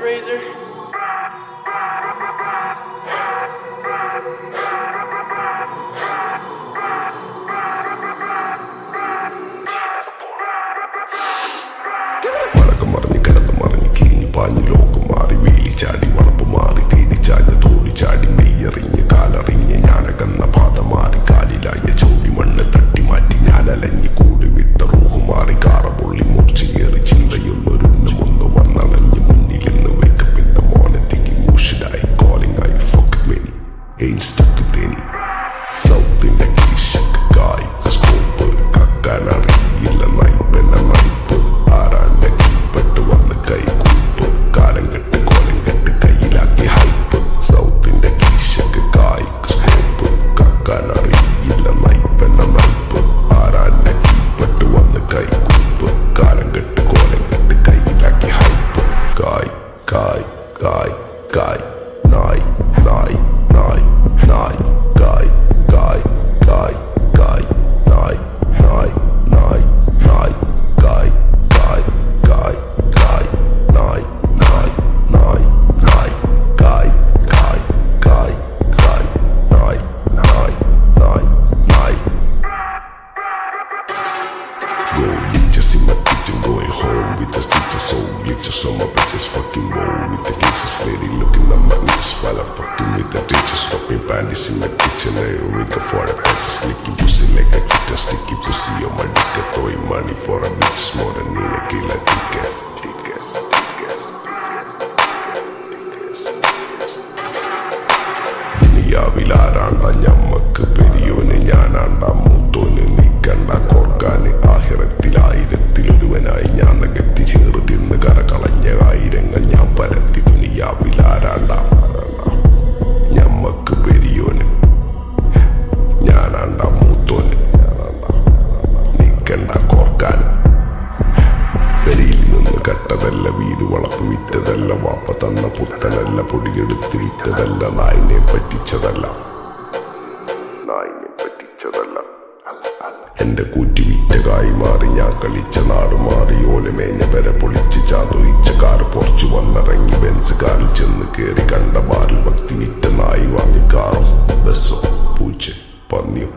razor. മറഞ്ഞ് കിടന്ന് മറിഞ്ഞ് കിഴിഞ്ഞ് പാഞ്ഞ് ലോകം മാറി വേലി ചാടി വളപ്പ് മാറി തേടി ചാഞ്ഞ തോടി ചാടി മെയ്യറിഞ്ഞ് കാലറിഞ്ഞ് ഞാനകന്ന പാത മാറി കാലിലായ ചോടി മണ്ണ് തട്ടി മാറ്റി ഞാനലഞ്ഞ് കൂടി വിട്ട റൂഹ് മാറി കാറ പൊള്ളി മൂർച്ചയേറി ചിന്തയൊന്നൊരുന്ന് വന്നണഞ്ഞ് മുന്നിലെന്ന് വേക്കപ്പിന്റെ മോനത്തേക്ക് മൂഷിലായി കോളിംഗ് ആയി ഫക്ക് മെനി ain't stuck തേനി സൗത്തിന്റെ കീശക്ക് കായ് സ്കോപ്പ് കക്കാനറിയില്ല നൈപ്പെന്ന നൈപ്പ് ആരാന്റെ കീപ്പെട്ട് വന്ന് കൈ കൂപ്പ് കാലം കെട്ട് കോലം കെട്ട് കയ്യിലാക്കി ഹൈപ്പ് സൗത്തിന്റെ കീശക്ക് കായ് സ്കോപ്പ് കക്കാനറിയില്ല നൈപ്പെന്ന നൈപ്പ് ആരാന്റെ കീപ്പെട്ട് വന്ന് കൈ കൂപ്പ് കാലം കെട്ട് കോലം കെട്ട് കയ്യിലാക്കി ഹൈപ്പ് കായ് കായ് കായ് കായ് നായ് നായ് നായ് നായ് കായ് കായ് കായ് കായ് നായ് നായ് നായ് നായ് കായ് കായ് കായ് കായ് നായ് നായ് നായ് നായ് കായ് കായ് കായ് കായ് നായ് നായ് നായ് നായ് Go bitches in my kitchen, going home with the stitches, so glitches on my bitches, fucking bowl with the cases, lady looking at my knees while I'm fucking with the ditches, dropping panties in my kitchen, I rig for the patches, licking pussy like a kitten, sticky pussy on my dick, throwing money for a bitch, more than in a killer tickets. ദുനിയാവിലാരാണ്ട ഞമ്മക്ക് പെരിയോന് ഞാനാണ്ട മൂത്തോന് നിക്കണ്ട കോർക്കാന് ആഹിറത്തിലായിരത്തിലൊരുവനായി ഞാൻ നകത്തി ചേറ് തിന്ന് കരകളഞ്ഞ ആയിരങ്ങൾ ഞാൻ പരത്തി ദുനിയാവിലാരാണ്ട ഞമ്മക്ക് പെരിയോന് ഞാനാണ്ട മൂത്തോന് നിക്കണ്ട കോർക്കാന് പെരിയിൽ നിന്ന് കട്ടതല്ല വീട് വളപ്പ് വിറ്റതല്ല വാപ്പ തന്ന പുത്തനല്ല പൊടിയെടുത്ത് വിറ്റതല്ല നായിനെ പറ്റിച്ചതല്ല എന്റെ കൂറ്റി വിറ്റ കായി മാറി ഞാൻ കളിച്ച നാട് മാറി ഓലമേഞ്ഞ പെര പൊളിച്ച് ചാതൊയിച്ച കാറ് പൊറച്ചു വന്നിറങ്ങി ബെൻസ് കാറിൽ ചെന്ന് കേറി കണ്ട ബാറിൽ ഭക്തി വിറ്റ നായി വാങ്ങി കാറോ ബസ്സോ പൂച്ച പന്നിയോ